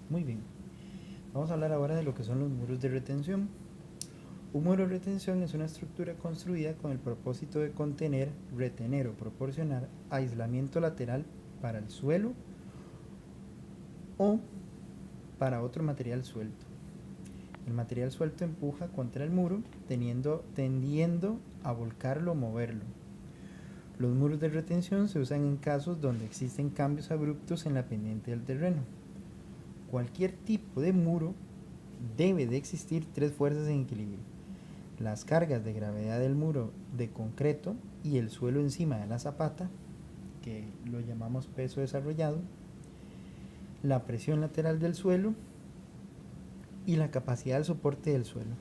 Muy bien. Vamos a hablar ahora de lo que son los muros de retención. Un muro de retención es una estructura construida con el propósito de contener, retener o proporcionar aislamiento lateral para el suelo o para otro material suelto. El material suelto empuja contra el muro, tendiendo a volcarlo o moverlo. Los muros de retención se usan en casos donde existen cambios abruptos en la pendiente del terreno. Cualquier tipo de muro debe de existir tres fuerzas en equilibrio: las cargas de gravedad del muro de concreto y el suelo encima de la zapata, que lo llamamos peso desarrollado, la presión lateral del suelo y la capacidad del soporte del suelo.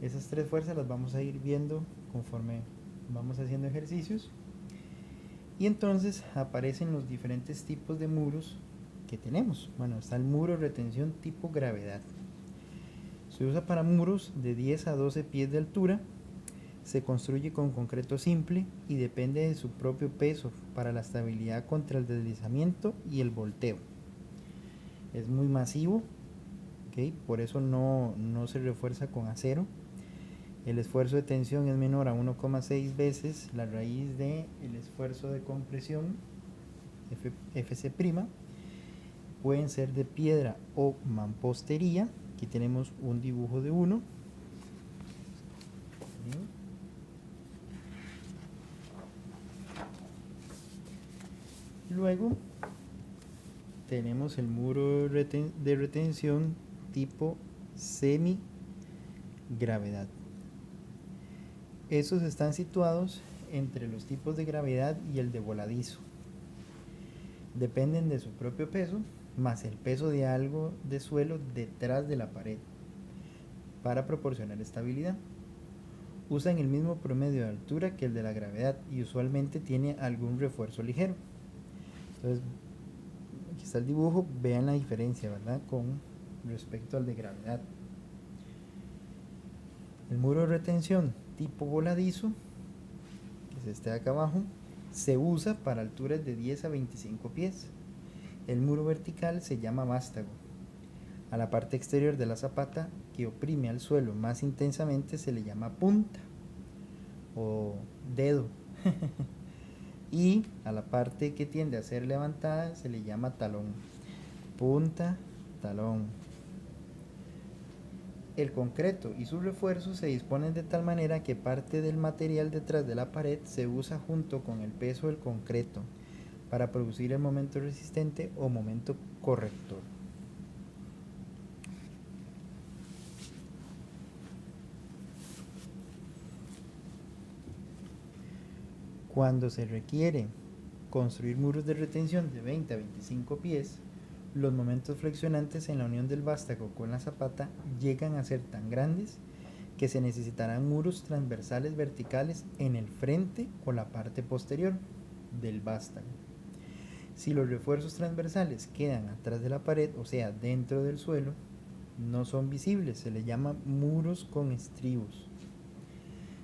Esas tres fuerzas las vamos a ir viendo conforme vamos haciendo ejercicios. Y entonces aparecen los diferentes tipos de muros que tenemos. Bueno, está el muro de retención tipo gravedad. Se usa para muros de 10 a 12 pies de altura. Se construye con concreto simple y depende de su propio peso para la estabilidad contra el deslizamiento y el volteo. Es muy masivo, ¿okay? Por eso no se refuerza con acero. El esfuerzo de tensión es menor a 1,6 veces la raíz del esfuerzo de compresión, Fc'. Pueden ser de piedra o mampostería. Aquí tenemos un dibujo de uno. Luego tenemos el muro de retención tipo semi-gravedad. Estos están situados entre los tipos de gravedad y el de voladizo. Dependen de su propio peso más el peso de algo de suelo detrás de la pared para proporcionar estabilidad. Usan el mismo promedio de altura que el de la gravedad y usualmente tiene algún refuerzo ligero. Entonces, aquí está el dibujo, vean la diferencia, ¿verdad? Con respecto al de gravedad. El muro de retención tipo voladizo, que es este de acá abajo, se usa para alturas de 10 a 25 pies. El muro vertical se llama vástago. A la parte exterior de la zapata que oprime al suelo más intensamente se le llama punta o dedo. Y a la parte que tiende a ser levantada se le llama talón. Punta, talón. El concreto y sus refuerzos se disponen de tal manera que parte del material detrás de la pared se usa junto con el peso del concreto para producir el momento resistente o momento corrector. Cuando se requiere construir muros de retención de 20 a 25 pies, los momentos flexionantes en la unión del vástago con la zapata llegan a ser tan grandes que se necesitarán muros transversales verticales en el frente o la parte posterior del vástago. Si los refuerzos transversales quedan atrás de la pared, o sea, dentro del suelo, no son visibles, se les llama muros con estribos.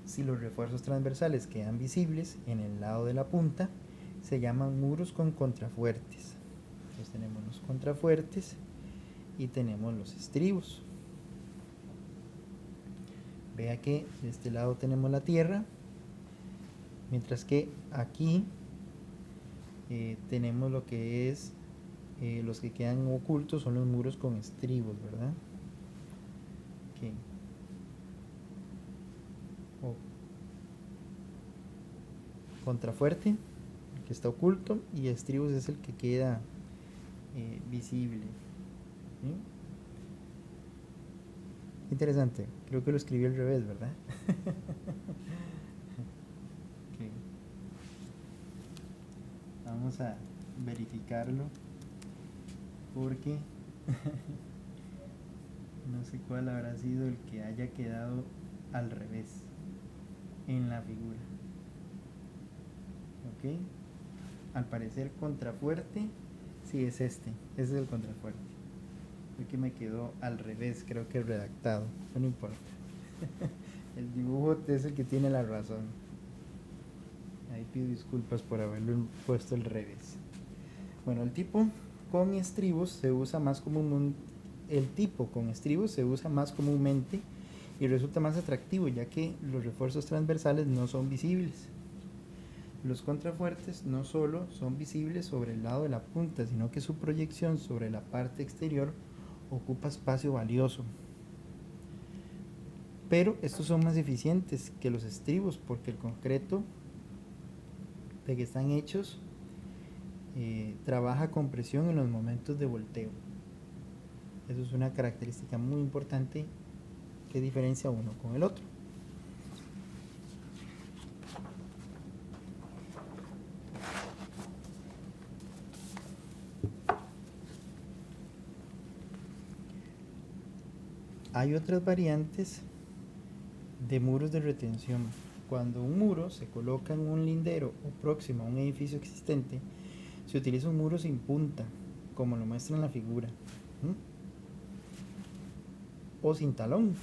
Si los refuerzos transversales quedan visibles en el lado de la punta, se llaman muros con contrafuertes. Entonces tenemos los contrafuertes y tenemos los estribos. Vea que de este lado tenemos la tierra, mientras que aquí tenemos lo que es los que quedan ocultos son los muros con estribos, ¿verdad? Okay. Contrafuerte, el que está oculto, y estribos es el que queda visible. ¿Sí? Interesante, creo que lo escribí al revés, ¿verdad? Okay. Vamos a verificarlo porque no sé cuál habrá sido el que haya quedado al revés en la figura. Ok, al parecer contrafuerte, sí es este, ese es el contrafuerte. Creo que me quedó al revés, creo que redactado, pero no importa. El dibujo es el que tiene la razón. Ahí pido disculpas por haberlo puesto al revés. Bueno, el tipo con estribos se usa más común, el tipo con estribos se usa más comúnmente y resulta más atractivo ya que los refuerzos transversales no son visibles. Los contrafuertes no solo son visibles sobre el lado de la punta, sino que su proyección sobre la parte exterior ocupa espacio valioso. Pero estos son más eficientes que los estribos porque el concreto de que están hechos trabaja con presión en los momentos de volteo. Eso es una característica muy importante que diferencia uno con el otro. Hay otras variantes de muros de retención. Cuando un muro se coloca en un lindero o próximo a un edificio existente, se utiliza un muro sin punta, como lo muestra en la figura, o sin talón.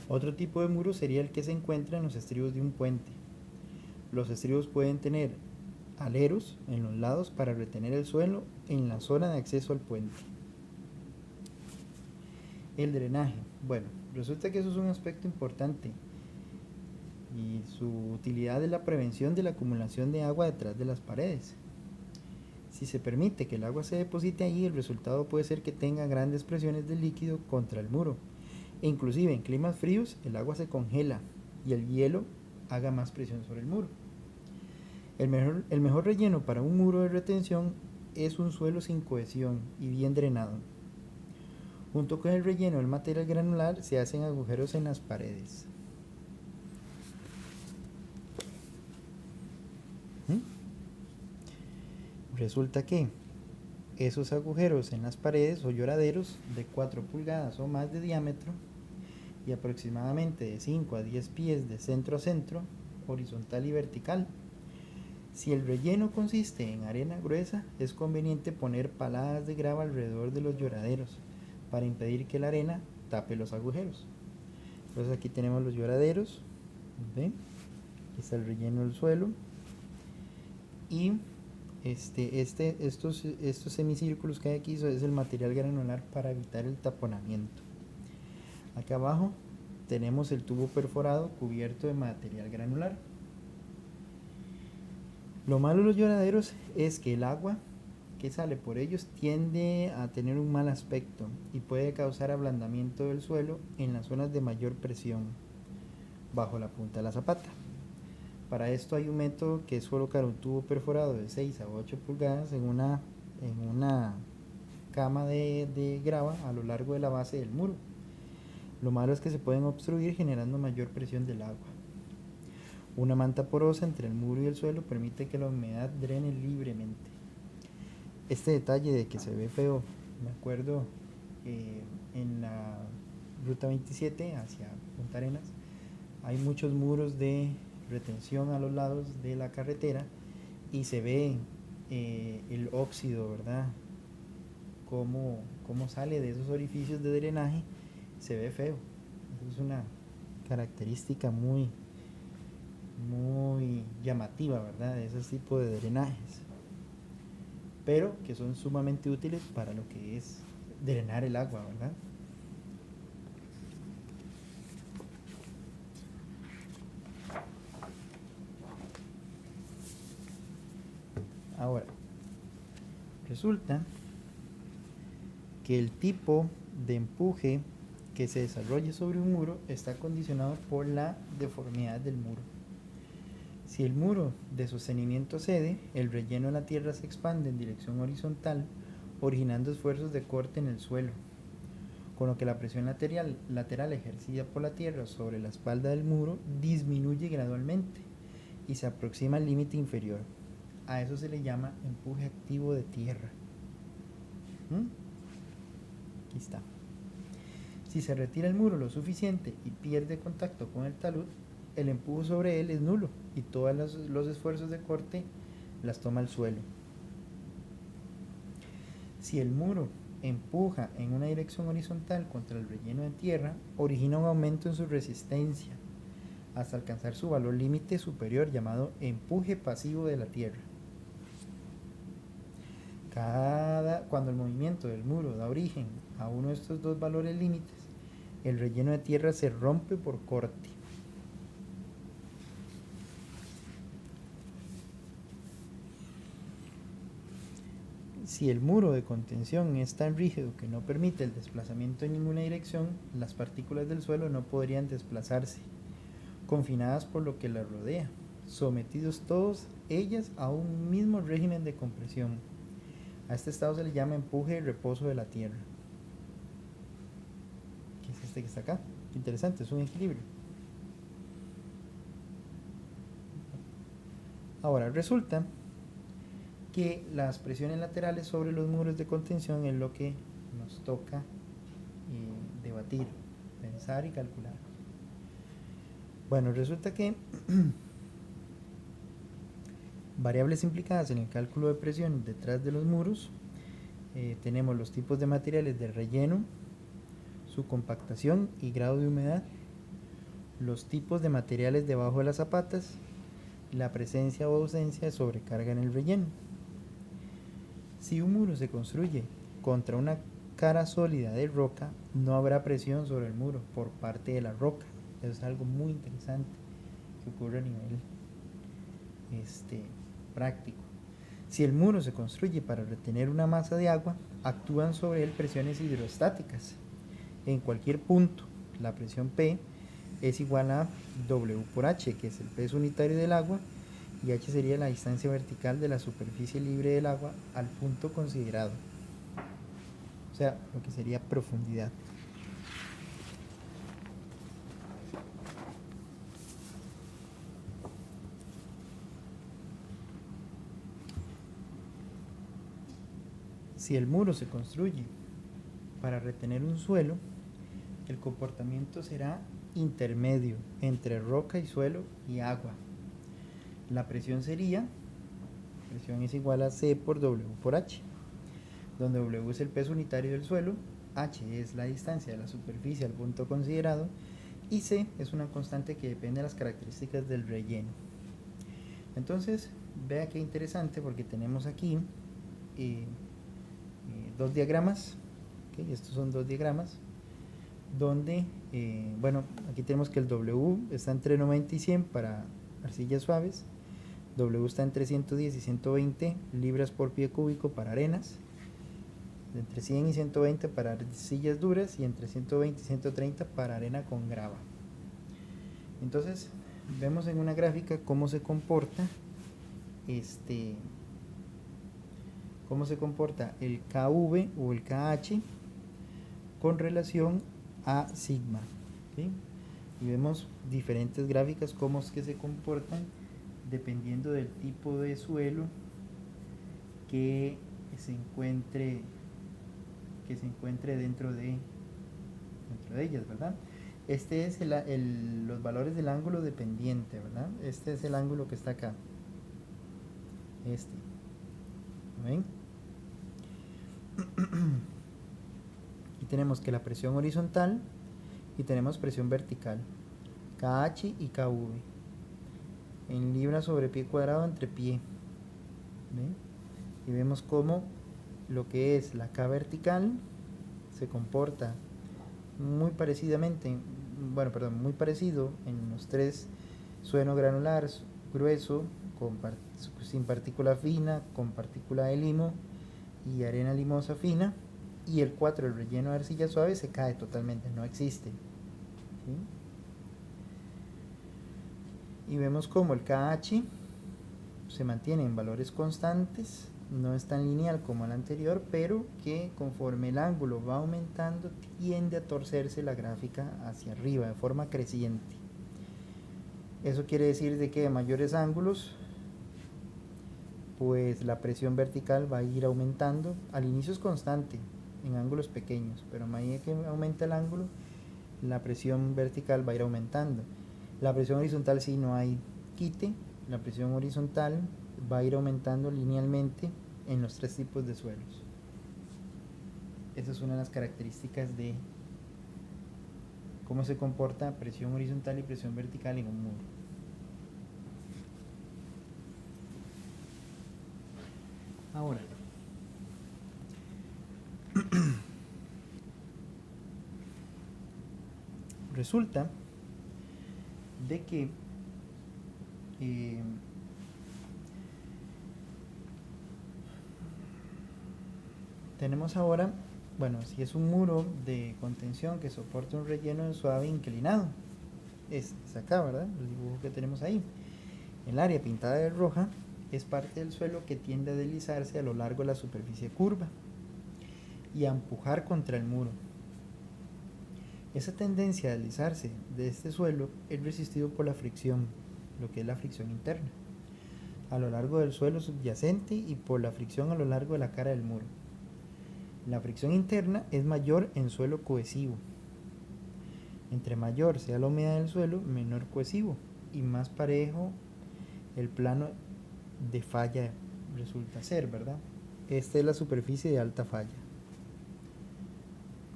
Otro tipo de muro sería el que se encuentra en los estribos de un puente. Los estribos pueden tener aleros en los lados para retener el suelo en la zona de acceso al puente. El drenaje. Bueno, resulta que eso es un aspecto importante y su utilidad es la prevención de la acumulación de agua detrás de las paredes. Si se permite que el agua se deposite ahí, el resultado puede ser que tenga grandes presiones de líquido contra el muro. E inclusive en climas fríos el agua se congela y el hielo haga más presión sobre el muro. El mejor relleno para un muro de retención es un suelo sin cohesión y bien drenado. Junto con el relleno del material granular se hacen agujeros en las paredes. Resulta que esos agujeros en las paredes o lloraderos de 4 pulgadas o más de diámetro y aproximadamente de 5 a 10 pies de centro a centro, horizontal y vertical. Si el relleno consiste en arena gruesa, es conveniente poner paladas de grava alrededor de los lloraderos para impedir que la arena tape los agujeros. Entonces aquí tenemos los lloraderos, ¿ven? Aquí está el relleno del suelo y estos semicírculos que hay aquí es el material granular para evitar el taponamiento. Acá abajo tenemos el tubo perforado cubierto de material granular. Lo malo de los lloraderos es que el agua que sale por ellos tiende a tener un mal aspecto y puede causar ablandamiento del suelo en las zonas de mayor presión bajo la punta de la zapata. Para esto hay un método que es colocar un tubo perforado de 6 a 8 pulgadas en una cama de grava a lo largo de la base del muro. Lo malo es que se pueden obstruir generando mayor presión del agua. Una manta porosa entre el muro y el suelo permite que la humedad drene libremente. Este detalle de que se ve feo, me acuerdo en la ruta 27 hacia Punta Arenas, hay muchos muros de retención a los lados de la carretera y se ve el óxido, ¿verdad? Cómo sale de esos orificios de drenaje, se ve feo. Es una característica muy llamativa, ¿verdad? De ese tipo de drenajes, pero que son sumamente útiles para lo que es drenar el agua, ¿verdad? Ahora, resulta que el tipo de empuje que se desarrolle sobre un muro está condicionado por la deformidad del muro. Si el muro de sostenimiento cede, el relleno de la tierra se expande en dirección horizontal, originando esfuerzos de corte en el suelo, con lo que la presión lateral ejercida por la tierra sobre la espalda del muro disminuye gradualmente y se aproxima al límite inferior. A eso se le llama empuje activo de tierra. Aquí está. Si se retira el muro lo suficiente y pierde contacto con el talud, el empuje sobre él es nulo y todos los esfuerzos de corte las toma el suelo. Si el muro empuja en una dirección horizontal contra el relleno de tierra, origina un aumento en su resistencia hasta alcanzar su valor límite superior llamado empuje pasivo de la tierra. Cuando el movimiento del muro da origen a uno de estos dos valores límites, el relleno de tierra se rompe por corte. Si el muro de contención es tan rígido que no permite el desplazamiento en ninguna dirección, las partículas del suelo no podrían desplazarse, confinadas por lo que las rodea, sometidos todos ellas a un mismo régimen de compresión. A este estado se le llama empuje y reposo de la tierra. ¿Qué es este que está acá? Interesante, es un equilibrio. Ahora, resulta que las presiones laterales sobre los muros de contención es lo que nos toca debatir, pensar y calcular. Bueno, resulta que variables implicadas en el cálculo de presión detrás de los muros, tenemos los tipos de materiales de relleno, su compactación y grado de humedad, los tipos de materiales debajo de las zapatas, la presencia o ausencia de sobrecarga en el relleno. Si un muro se construye contra una cara sólida de roca, no habrá presión sobre el muro por parte de la roca. Eso es algo muy interesante que ocurre a nivel práctico. Si el muro se construye para retener una masa de agua, actúan sobre él presiones hidrostáticas. En cualquier punto, la presión P es igual a W por H, que es el peso unitario del agua, y H sería la distancia vertical de la superficie libre del agua al punto considerado, o sea, lo que sería profundidad. Si el muro se construye para retener un suelo, el comportamiento será intermedio entre roca y suelo y agua. La presión es igual a C por W por H, donde W es el peso unitario del suelo, H es la distancia de la superficie al punto considerado y C es una constante que depende de las características del relleno. Entonces, vea qué interesante porque tenemos aquí dos diagramas, ¿okay? Estos son dos diagramas donde, bueno, aquí tenemos que el W está entre 90 y 100 para arcillas suaves, W está entre 110 y 120 libras por pie cúbico para arenas, entre 100 y 120 para arcillas duras y entre 120 y 130 para arena con grava. Entonces, vemos en una gráfica cómo se comporta el KV o el KH con relación a sigma, ¿sí? Y vemos diferentes gráficas cómo es que se comportan dependiendo del tipo de suelo que se encuentre dentro de ellas, ¿verdad? Este es los valores del ángulo dependiente, ¿verdad? Este es el ángulo que está acá. ¿Ven? Y tenemos que la presión horizontal y tenemos presión vertical, KH y KV, en libras sobre pie cuadrado entre pie. ¿Ven? Y vemos cómo lo que es la K vertical se comporta muy parecido en los tres: suelo granular, grueso, sin partícula fina, con partícula de limo y arena limosa fina. Y el 4, el relleno de arcilla suave, se cae totalmente, no existe, ¿sí? Y vemos como el KH se mantiene en valores constantes, no es tan lineal como el anterior, pero que conforme el ángulo va aumentando tiende a torcerse la gráfica hacia arriba de forma creciente. Eso quiere decir de que a mayores ángulos, pues la presión vertical va a ir aumentando. Al inicio es constante en ángulos pequeños, pero a medida que aumenta el ángulo, la presión vertical va a ir aumentando. La presión horizontal, si no hay quite, la presión horizontal va a ir aumentando linealmente en los tres tipos de suelos. Esa es una de las características de cómo se comporta presión horizontal y presión vertical en un muro. Ahora, Resulta de que tenemos ahora, bueno, si es un muro de contención que soporta un relleno suave inclinado, es acá, ¿verdad? El dibujo que tenemos ahí. El área pintada de roja es parte del suelo que tiende a deslizarse a lo largo de la superficie curva y a empujar contra el muro. Esa tendencia a deslizarse de este suelo es resistido por la fricción, lo que es la fricción interna, a lo largo del suelo subyacente y por la fricción a lo largo de la cara del muro. La fricción interna es mayor en suelo cohesivo. Entre mayor sea la humedad del suelo, menor cohesivo y más parejo el plano de falla resulta ser, ¿verdad? Esta es la superficie de alta falla.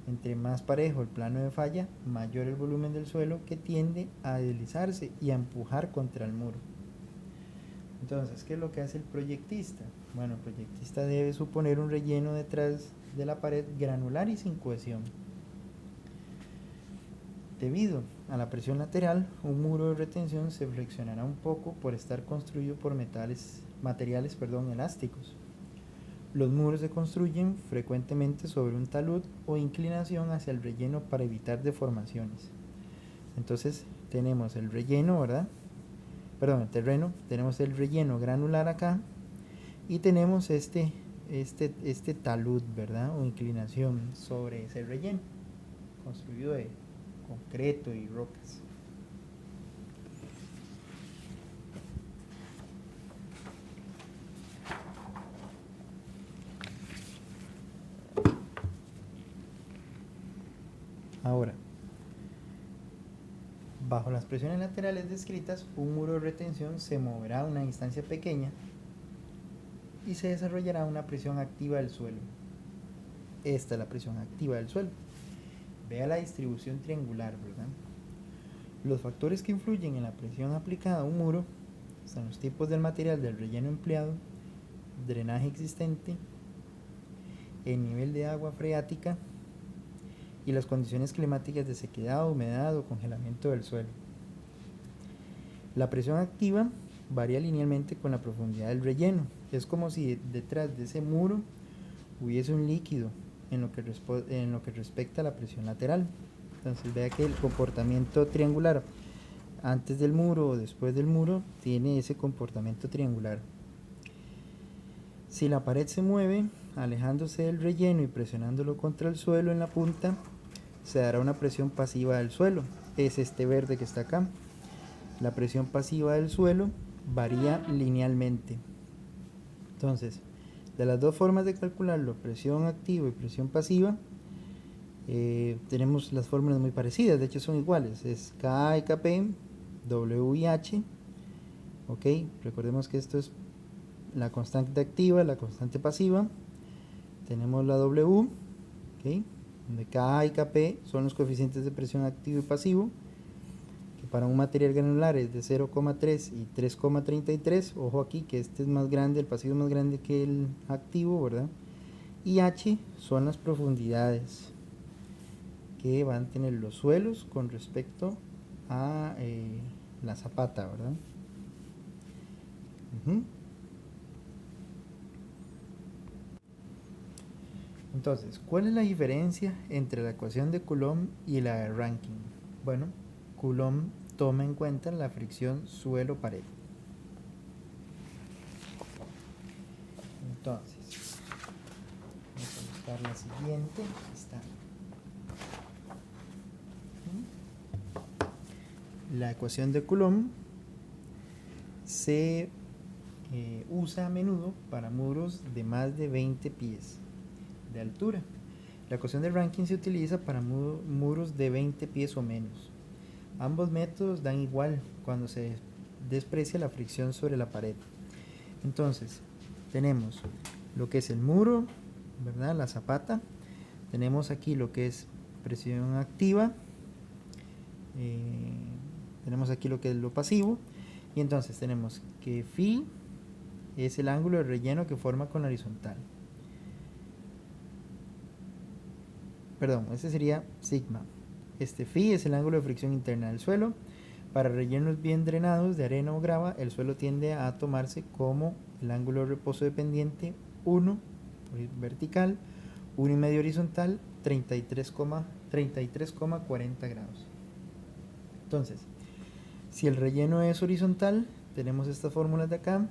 Entre más parejo el plano de falla, mayor el volumen del suelo que tiende a deslizarse y a empujar contra el muro. Entonces, ¿qué es lo que hace el proyectista? Bueno, el proyectista debe suponer un relleno detrás de la pared granular y sin cohesión. Debido a la presión lateral, un muro de retención se flexionará un poco por estar construido por materiales elásticos. Los muros se construyen frecuentemente sobre un talud o inclinación hacia el relleno para evitar deformaciones. Entonces tenemos el relleno, ¿verdad? Perdón, el terreno, tenemos el relleno granular acá y tenemos este talud, ¿verdad? O inclinación sobre ese relleno, construido de concreto y rocas. Ahora, bajo las presiones laterales descritas, un muro de retención se moverá a una distancia pequeña y se desarrollará una presión activa del suelo. Esta es la presión activa del suelo. Vea la distribución triangular, ¿verdad? Los factores que influyen en la presión aplicada a un muro son los tipos del material del relleno empleado, drenaje existente, el nivel de agua freática y las condiciones climáticas de sequedad, humedad o congelamiento del suelo. La presión activa varía linealmente con la profundidad del relleno. Es como si detrás de ese muro hubiese un líquido en lo que respecta a la presión lateral. Entonces vea que el comportamiento triangular antes del muro o después del muro tiene ese comportamiento triangular. Si la pared se mueve alejándose del relleno y presionándolo contra el suelo en la punta, se dará una presión pasiva del suelo. Es este verde que está acá. La presión pasiva del suelo varía linealmente. Entonces, de las dos formas de calcularlo, presión activa y presión pasiva, tenemos las fórmulas muy parecidas, de hecho son iguales, es K y Kp, W y H. Ok, recordemos que esto es la constante activa, la constante pasiva. Tenemos la W, okay, donde K y Kp son los coeficientes de presión activo y pasivo, que para un material granular es de 0,3 y 3,33. Ojo aquí que este es más grande, el pasivo es más grande que el activo, ¿verdad? Y H son las profundidades que van a tener los suelos con respecto a la zapata, ¿verdad? Entonces, ¿cuál es la diferencia entre la ecuación de Coulomb y la de Rankine? Bueno, Coulomb toma en cuenta la fricción suelo-pared. Entonces, vamos a buscar la siguiente. Aquí está. La ecuación de Coulomb se usa a menudo para muros de más de 20 pies de altura. La ecuación de Rankine se utiliza para muros de 20 pies o menos. Ambos métodos dan igual cuando se desprecia la fricción sobre la pared. Entonces, tenemos lo que es el muro, ¿verdad? La zapata. Tenemos aquí lo que es presión activa. Tenemos aquí lo que es lo pasivo. Y entonces tenemos que phi es el ángulo de relleno que forma con la horizontal. perdón, este sería sigma. Phi es el ángulo de fricción interna del suelo. Para rellenos bien drenados de arena o grava, el suelo tiende a tomarse como el ángulo de reposo dependiente 1 vertical, 1,5 horizontal, 33,40 grados. Entonces, si el relleno es horizontal, tenemos estas fórmulas de acá.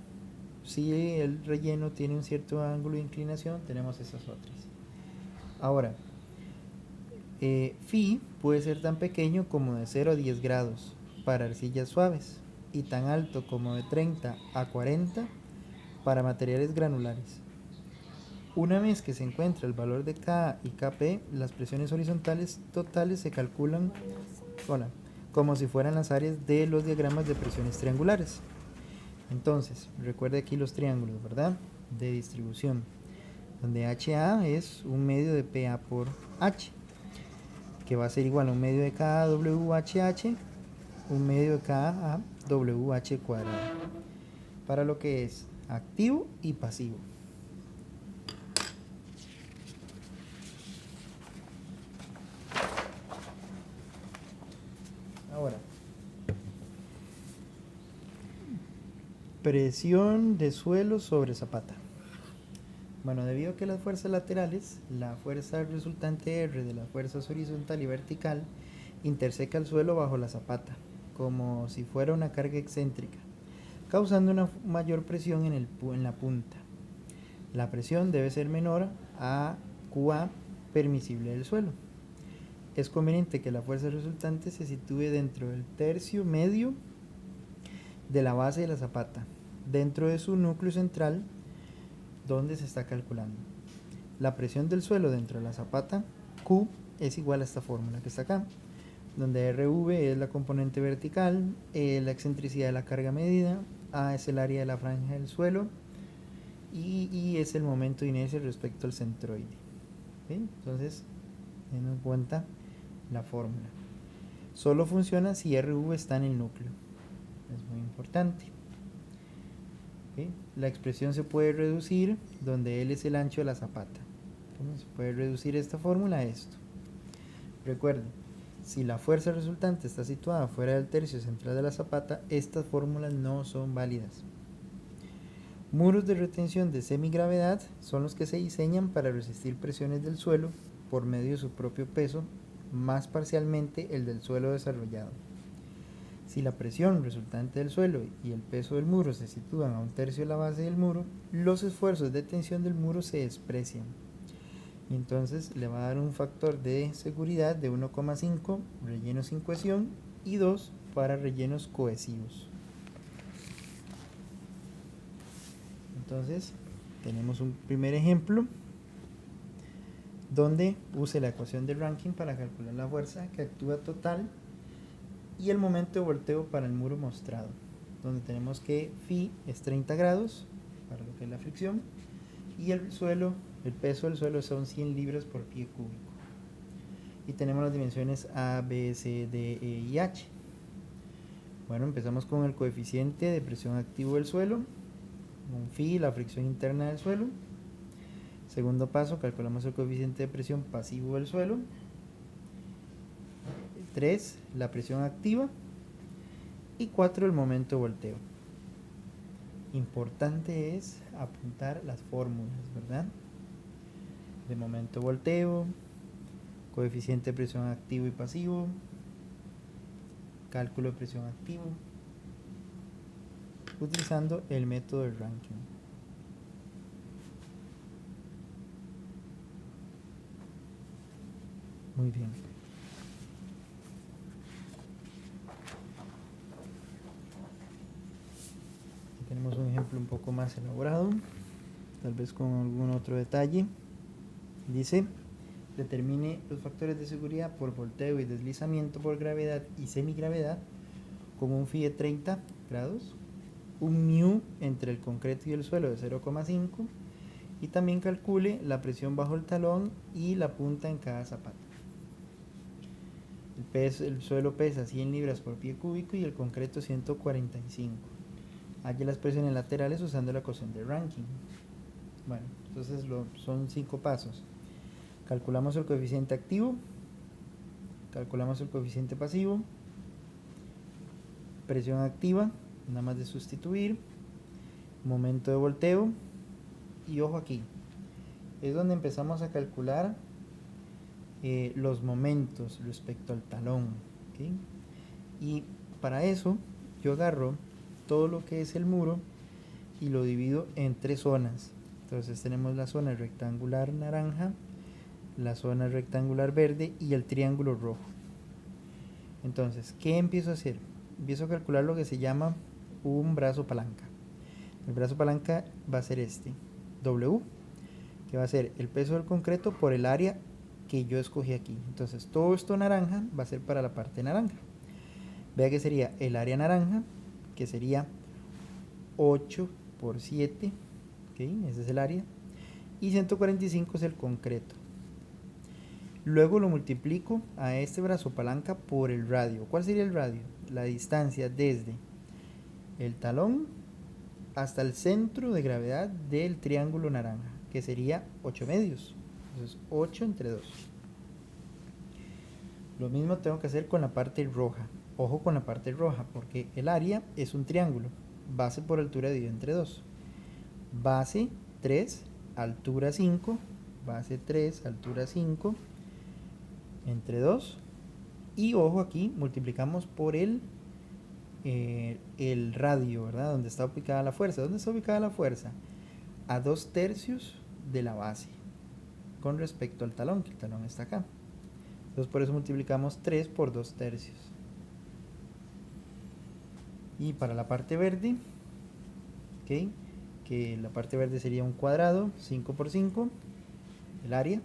Si el relleno tiene un cierto ángulo de inclinación, tenemos esas otras. Ahora, Phi puede ser tan pequeño como de 0 a 10 grados para arcillas suaves y tan alto como de 30 a 40 para materiales granulares. Una vez que se encuentra el valor de K y Kp, las presiones horizontales totales se calculan como si fueran las áreas de los diagramas de presiones triangulares. Entonces, recuerde aquí los triángulos, ¿verdad? De distribución, donde HA es un medio de PA por H, que va a ser igual a un medio de KA WHH, un medio de KA WH cuadrado, para lo que es activo y pasivo. Ahora, presión de suelo sobre zapata. Bueno, debido a que las fuerzas laterales, la fuerza resultante R de las fuerzas horizontal y vertical, interseca el suelo bajo la zapata, como si fuera una carga excéntrica, causando una mayor presión en la punta. La presión debe ser menor a QA permisible del suelo. Es conveniente que la fuerza resultante se sitúe dentro del tercio medio de la base de la zapata, dentro de su núcleo central, donde se está calculando. La presión del suelo dentro de la zapata, Q, es igual a esta fórmula que está acá, donde RV es la componente vertical, la excentricidad de la carga medida, A es el área de la franja del suelo, y I es el momento de inercia respecto al centroide. ¿Sí? Entonces, teniendo en cuenta la fórmula. Solo funciona si RV está en el núcleo. Es muy importante. ¿Sí? La expresión se puede reducir donde L es el ancho de la zapata. ¿Cómo se puede reducir esta fórmula a esto? Recuerden, si la fuerza resultante está situada fuera del tercio central de la zapata, estas fórmulas no son válidas. Muros de retención de semigravedad son los que se diseñan para resistir presiones del suelo por medio de su propio peso, más parcialmente el del suelo desarrollado. Si la presión resultante del suelo y el peso del muro se sitúan a un tercio de la base del muro, los esfuerzos de tensión del muro se desprecian. Y entonces le va a dar un factor de seguridad de 1,5 rellenos sin cohesión y 2 para rellenos cohesivos. Entonces, tenemos un primer ejemplo donde use la ecuación de Rankine para calcular la fuerza que actúa total y el momento de volteo para el muro mostrado, donde tenemos que Phi es 30 grados para lo que es la fricción y el peso del suelo son 100 libras por pie cúbico. Y tenemos las dimensiones A, B, C, D, E y H. Bueno, empezamos con el coeficiente de presión activo del suelo, con Phi, la fricción interna del suelo. Segundo paso, calculamos el coeficiente de presión pasivo del suelo. 3, la presión activa. Y 4, el momento de volteo. Importante es apuntar las fórmulas, ¿verdad? De momento de volteo, coeficiente de presión activo y pasivo, cálculo de presión activo, utilizando el método de Rankine. Muy bien. Tenemos un ejemplo un poco más elaborado, tal vez con algún otro detalle. Dice, determine los factores de seguridad por volteo y deslizamiento por gravedad y semigravedad con un Phi de 30 grados, un μ entre el concreto y el suelo de 0,5 y también calcule la presión bajo el talón y la punta en cada zapata. El suelo pesa 100 libras por pie cúbico y el concreto 145. Halla las presiones laterales usando la ecuación de Rankine. Bueno, entonces son 5 pasos. Calculamos el coeficiente activo, calculamos el coeficiente pasivo, presión activa, nada más de sustituir, momento de volteo, y ojo aquí, es donde empezamos a calcular los momentos respecto al talón, ¿okay? Y para eso yo agarro todo lo que es el muro y lo divido en tres zonas. Entonces tenemos la zona rectangular naranja, la zona rectangular verde y el triángulo rojo. Entonces, ¿qué empiezo a hacer? Empiezo a calcular lo que se llama un brazo palanca. El brazo palanca va a ser este, W, que va a ser el peso del concreto por el área que yo escogí aquí. Entonces, todo esto naranja va a ser para la parte naranja. Vea que sería el área naranja, que sería 8 por 7, ¿okay? Ese es el área, y 145 es el concreto. Luego lo multiplico a este brazo palanca por el radio. ¿Cuál sería el radio? La distancia desde el talón hasta el centro de gravedad del triángulo naranja, que sería 8 medios. Entonces 8 entre 2. Lo mismo tengo que hacer con la parte roja. Ojo con la parte roja, porque el área es un triángulo. Base por altura dividido entre 2. Base 3, altura 5. Base 3, altura 5. Entre 2. Y ojo aquí, multiplicamos por el radio, ¿verdad? Donde está ubicada la fuerza. ¿Dónde está ubicada la fuerza? A 2/3 de la base con respecto al talón, que el talón está acá. Entonces por eso multiplicamos 3 por 2/3. Y para la parte verde, ¿okay? Que la parte verde sería un cuadrado, 5 por 5, el área.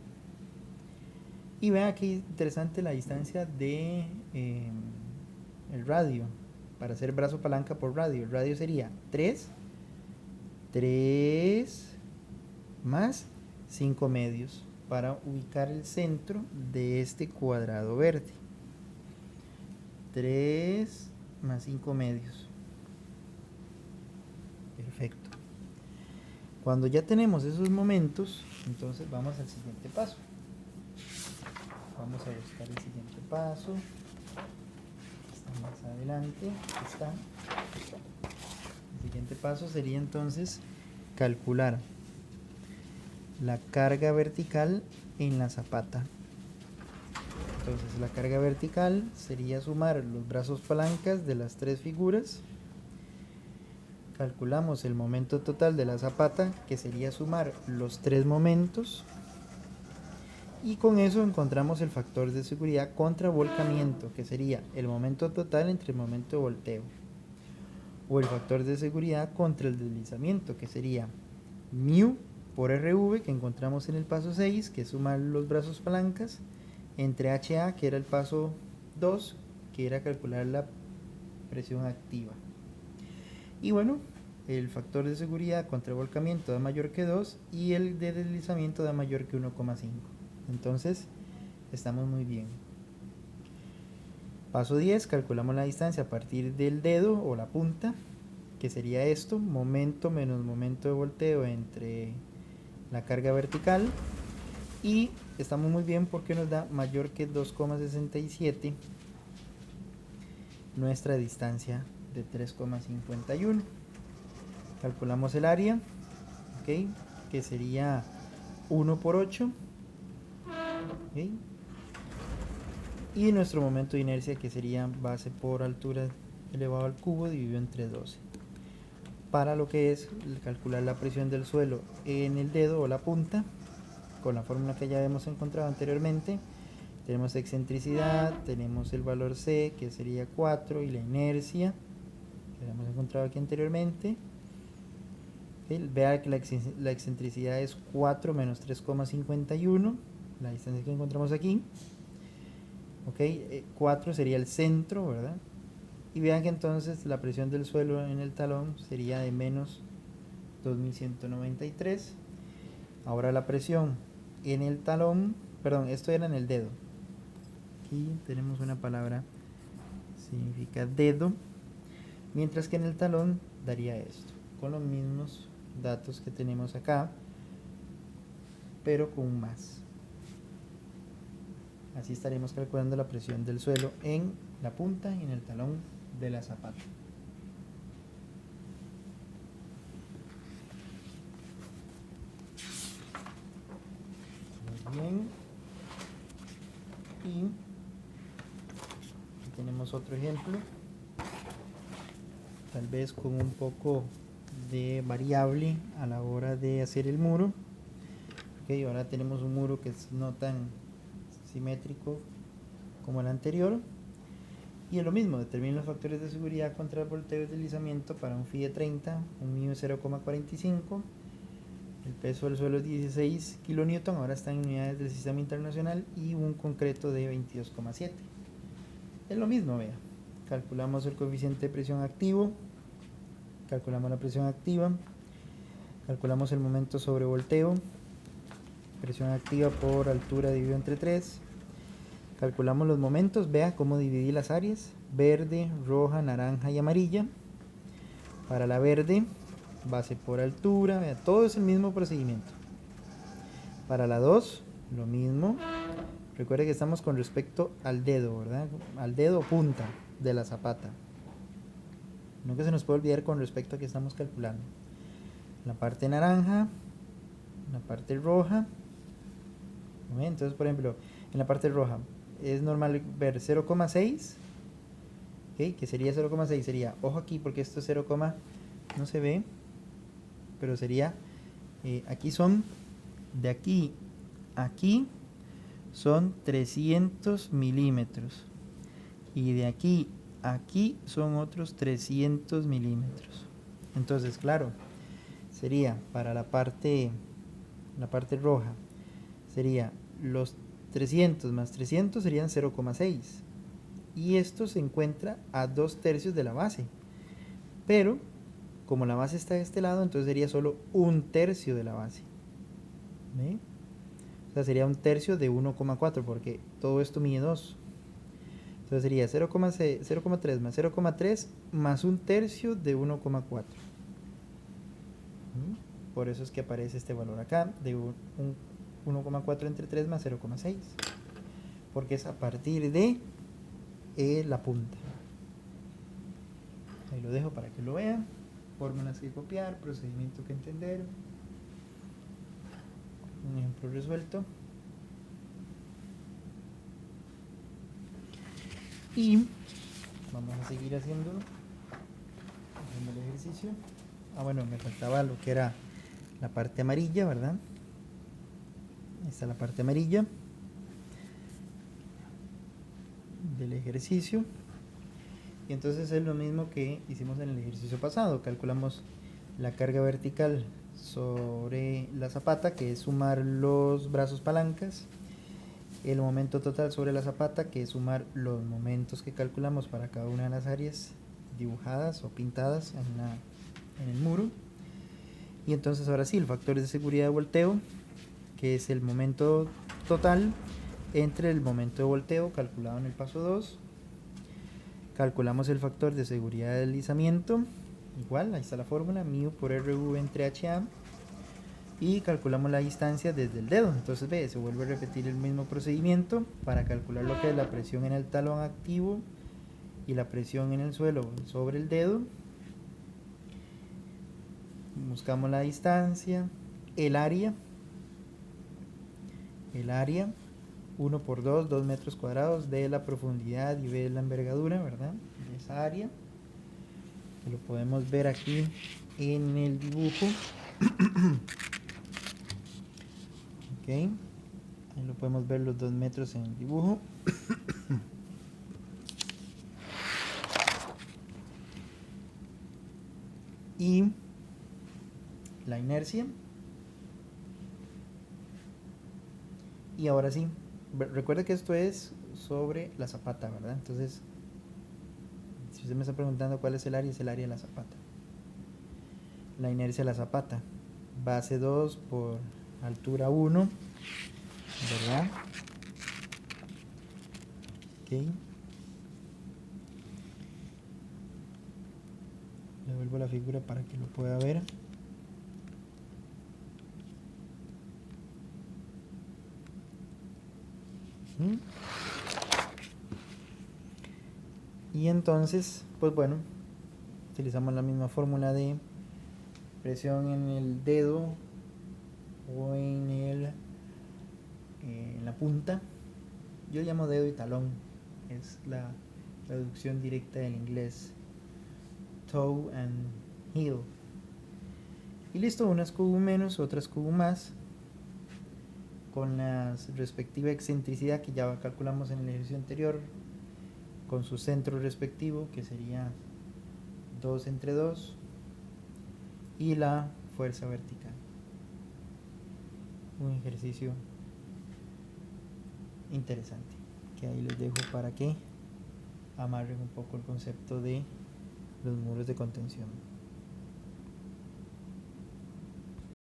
Y vean aquí interesante la distancia de el radio, para hacer brazo palanca por radio. El radio sería 3 más 5 medios para ubicar el centro de este cuadrado verde. 3 más 5 medios. Perfecto. Cuando ya tenemos esos momentos, entonces vamos al siguiente paso. Vamos a buscar el siguiente paso. Está más adelante. Aquí está. El siguiente paso sería entonces calcular la carga vertical en la zapata. Entonces la carga vertical sería sumar los brazos palancas de las tres figuras. Calculamos el momento total de la zapata, que sería sumar los tres momentos. Y con eso encontramos el factor de seguridad contra volcamiento, que sería el momento total entre el momento de volteo. O el factor de seguridad contra el deslizamiento, que sería μ por RV, que encontramos en el paso 6, que es sumar los brazos palancas, entre HA, que era el paso 2, que era calcular la presión activa. Y bueno, el factor de seguridad contra volcamiento da mayor que 2 y el de deslizamiento da mayor que 1,5. Entonces, estamos muy bien. Paso 10, calculamos la distancia a partir del dedo o la punta, que sería esto, momento menos momento de volteo entre la carga vertical, y estamos muy bien porque nos da mayor que 2,67 nuestra distancia de 3,51. Calculamos el área, ¿okay? Que sería 1 por 8, ¿okay? Y nuestro momento de inercia, que sería base por altura elevado al cubo dividido entre 12. Para lo que es calcular la presión del suelo en el dedo o la punta, con la fórmula que ya hemos encontrado anteriormente, tenemos excentricidad, tenemos el valor C, que sería 4, y la inercia, que hemos encontrado aquí anteriormente. Vea que la excentricidad es 4 menos 3,51, la distancia que encontramos aquí. 4 sería el centro, ¿verdad? Y vean que entonces la presión del suelo en el talón sería de menos 2193. Ahora la presión en el talón, perdón, esto era en el dedo. Aquí tenemos una palabra, significa dedo, mientras que en el talón daría esto, con los mismos datos que tenemos acá, pero con un más. Así estaremos calculando la presión del suelo en la punta y en el talón de la zapata. Muy bien. Y aquí tenemos otro ejemplo, tal vez con un poco de variable a la hora de hacer el muro. Ok, ahora tenemos un muro que es no tan simétrico como el anterior. Y es lo mismo, determina los factores de seguridad contra el volteo y deslizamiento para un FI de 30, un μ es 0,45, el peso del suelo es 16 kN, ahora está en unidades del sistema internacional, y un concreto de 22,7. Es lo mismo, vea. Calculamos el coeficiente de presión activo, calculamos la presión activa, calculamos el momento sobre volteo, presión activa por altura dividido entre 3. Calculamos los momentos, vea cómo dividí las áreas, verde, roja, naranja y amarilla. Para la verde, base por altura, vea, todo es el mismo procedimiento. Para la 2, lo mismo. Recuerde que estamos con respecto al dedo, ¿verdad? Al dedo punta de la zapata. No que se nos puede olvidar con respecto a que estamos calculando. La parte naranja, la parte roja. Entonces, por ejemplo, en la parte roja, es normal ver 0,6, ¿okay? Que sería 0,6, sería, ojo aquí porque esto es 0, no se ve, pero sería, aquí son, de aquí a aquí son 300 milímetros, y de aquí a aquí son otros 300 milímetros. Entonces, claro, sería para la parte roja, sería los 300 más 300 serían 0,6, y esto se encuentra a 2/3 de la base, pero como la base está de este lado, entonces sería solo 1/3 de la base. ¿Ve? O sea, sería 1/3 de 1,4 porque todo esto mide 2. Entonces sería 0,3 más 0,3 más 1/3 de 1,4. Por eso es que aparece este valor acá de 1,4 entre 3 más 0,6, porque es a partir de la punta. Ahí lo dejo para que lo vean. Fórmulas que copiar, procedimiento que entender. Un ejemplo resuelto. Y vamos a seguir haciendo el ejercicio. Bueno, me faltaba lo que era la parte amarilla, ¿verdad? Esta es la parte amarilla del ejercicio. Y entonces es lo mismo que hicimos en el ejercicio pasado. Calculamos la carga vertical sobre la zapata, que es sumar los brazos palancas, el momento total sobre la zapata, que es sumar los momentos que calculamos para cada una de las áreas dibujadas o pintadas en el muro. Y entonces ahora sí, el factor de seguridad de volteo, que es el momento total entre el momento de volteo calculado en el paso 2. Calculamos el factor de seguridad de deslizamiento, igual, ahí está la fórmula, μ por RV entre HA. Y calculamos la distancia desde el dedo. Entonces ve, se vuelve a repetir el mismo procedimiento para calcular lo que es la presión en el talón activo y la presión en el suelo sobre el dedo. Buscamos la distancia, el área 1 por 2 metros cuadrados de la profundidad y de la envergadura, ¿verdad? De esa área, que lo podemos ver aquí en el dibujo. Ok, ahí lo podemos ver los 2 metros en el dibujo. Y la inercia. Y ahora sí, recuerda que esto es sobre la zapata, ¿verdad? Entonces, si usted me está preguntando cuál es el área, es el área de la zapata. La inercia de la zapata, base 2 por altura 1, ¿verdad? Ok. Le vuelvo la figura para que lo pueda ver. Ujú. Y entonces, pues bueno, utilizamos la misma fórmula de presión en el dedo o en la punta. Yo llamo dedo y talón, es la traducción directa del inglés. Toe and heel. Y listo, unas Q menos, otras Q más, con la respectiva excentricidad que ya calculamos en el ejercicio anterior, con su centro respectivo, que sería 2 entre 2, y la fuerza vertical. Un ejercicio interesante, que ahí les dejo para que amarren un poco el concepto de los muros de contención.